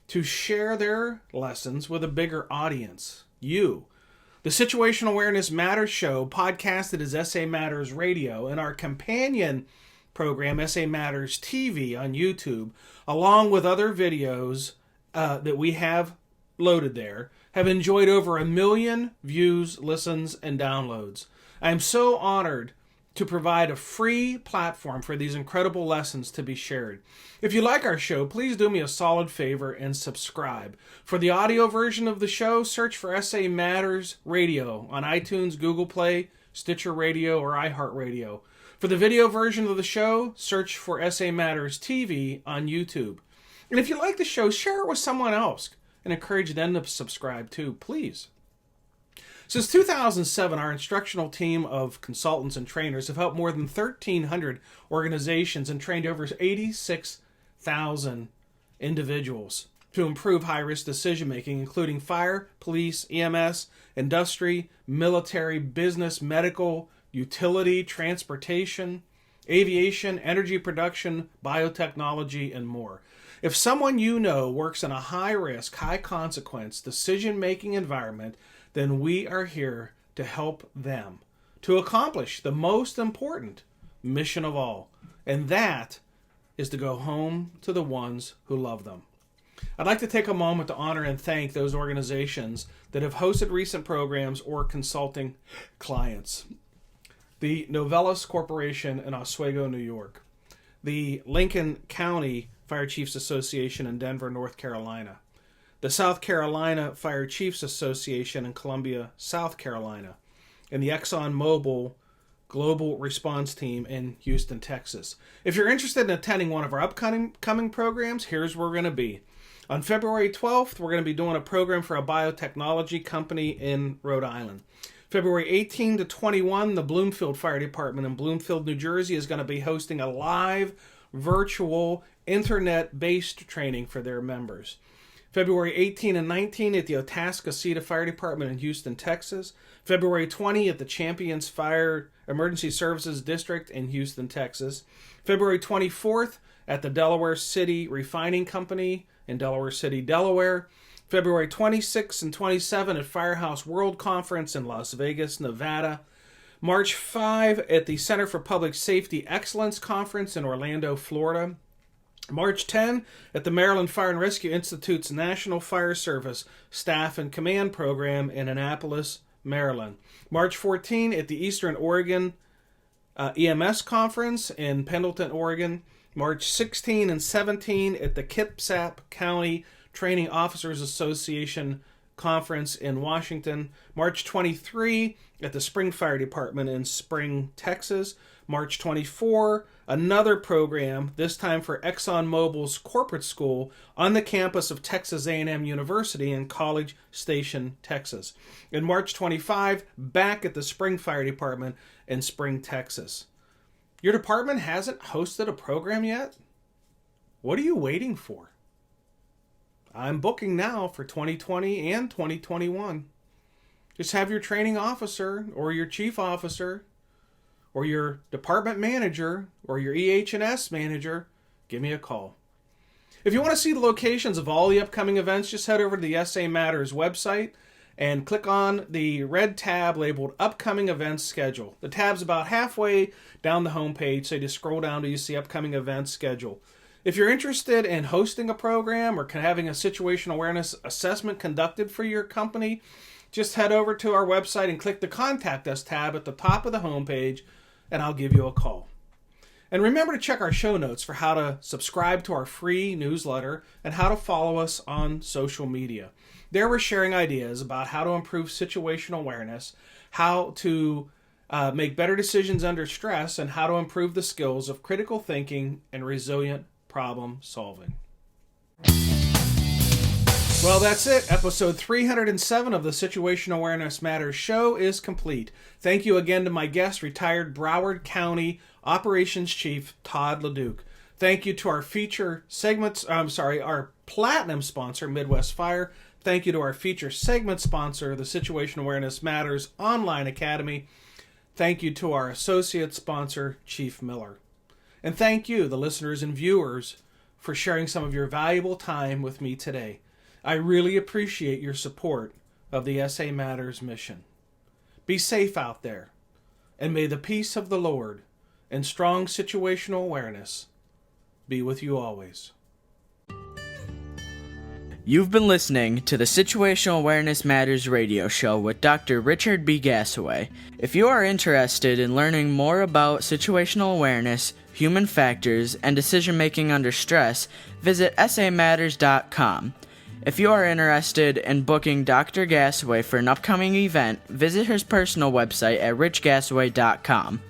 to share their lessons with a bigger audience, you. The Situational Awareness Matters show, podcasted as SA Matters Radio, and our companion program, SA Matters TV on YouTube, along with other videos that we have loaded there, have enjoyed over 1 million views, listens, and downloads. I am so honored to provide a free platform for these incredible lessons to be shared. If you like our show, please do me a solid favor and subscribe. For the audio version of the show, search for SA Matters Radio on iTunes, Google Play, Stitcher Radio, or iHeartRadio. For the video version of the show, search for SA Matters TV on YouTube. And if you like the show, share it with someone else and encourage them to subscribe too, please. Since 2007, our instructional team of consultants and trainers have helped more than 1,300 organizations and trained over 86,000 individuals to improve high-risk decision-making, including fire, police, EMS, industry, military, business, medical, utility, transportation, aviation, energy production, biotechnology, and more. If someone you know works in a high-risk, high-consequence, decision-making environment, then we are here to help them to accomplish the most important mission of all, and that is to go home to the ones who love them. I'd like to take a moment to honor and thank those organizations that have hosted recent programs or consulting clients. The Novellus Corporation in Oswego, New York. The Lincoln County Fire Chiefs Association in Denver, North Carolina. The South Carolina Fire Chiefs Association in Columbia, South Carolina. And the ExxonMobil Global Response Team in Houston, Texas. If you're interested in attending one of our upcoming programs, here's where we're going to be. On February 12th, we're going to be doing a program for a biotechnology company in Rhode Island. February 18 to 21, the Bloomfield Fire Department in Bloomfield, New Jersey is going to be hosting a live, virtual, internet-based training for their members. February 18 and 19 at the Atascocita Fire Department in Houston, Texas. February 20 at the Champions Fire Emergency Services District in Houston, Texas. February 24th at the Delaware City Refining Company in Delaware City, Delaware. February 26 and 27 at Firehouse World Conference in Las Vegas, Nevada. March 5 at the Center for Public Safety Excellence Conference in Orlando, Florida. March 10 at the Maryland Fire and Rescue Institute's National Fire Service Staff and Command Program in Annapolis, Maryland. March 14 at the Eastern Oregon EMS Conference in Pendleton, Oregon. March 16 and 17 at the Kitsap County Training Officers Association Conference in Washington. March 23 at the Spring Fire Department in Spring, Texas. March 24, another program, this time for ExxonMobil's corporate school on the campus of Texas A&M University in College Station, Texas. And March 25, back at the Spring Fire Department in Spring, Texas. Your department hasn't hosted a program yet? What are you waiting for? I'm booking now for 2020 and 2021. Just have your training officer or your chief officer or your department manager or your EH&S manager give me a call. If you want to see the locations of all the upcoming events, just head over to the SA Matters website and click on the red tab labeled Upcoming Events Schedule. The tab's about halfway down the homepage, so you just scroll down till you see Upcoming Events Schedule. If you're interested in hosting a program or having a situational awareness assessment conducted for your company, just head over to our website and click the Contact Us tab at the top of the homepage, and I'll give you a call. And remember to check our show notes for how to subscribe to our free newsletter and how to follow us on social media. There we're sharing ideas about how to improve situational awareness, how to make better decisions under stress, and how to improve the skills of critical thinking and resilient problem solving. Well, that's it. Episode 307 of the Situational Awareness Matters show is complete. Thank you again to my guest, retired Broward County Operations Chief Todd LeDuc. Thank you to our our platinum sponsor, Midwest Fire. Thank you to our feature segment sponsor, the Situational Awareness Matters Online Academy. Thank you to our associate sponsor, Chief Miller. And thank you, the listeners and viewers, for sharing some of your valuable time with me today. I really appreciate your support of the SA Matters mission. Be safe out there, and may the peace of the Lord and strong situational awareness be with you always. You've been listening to the Situational Awareness Matters radio show with Dr. Richard B. Gassaway. If you are interested in learning more about situational awareness, human factors, and decision-making under stress, visit samatters.com. If you are interested in booking Dr. Gassaway for an upcoming event, visit his personal website at richgassaway.com.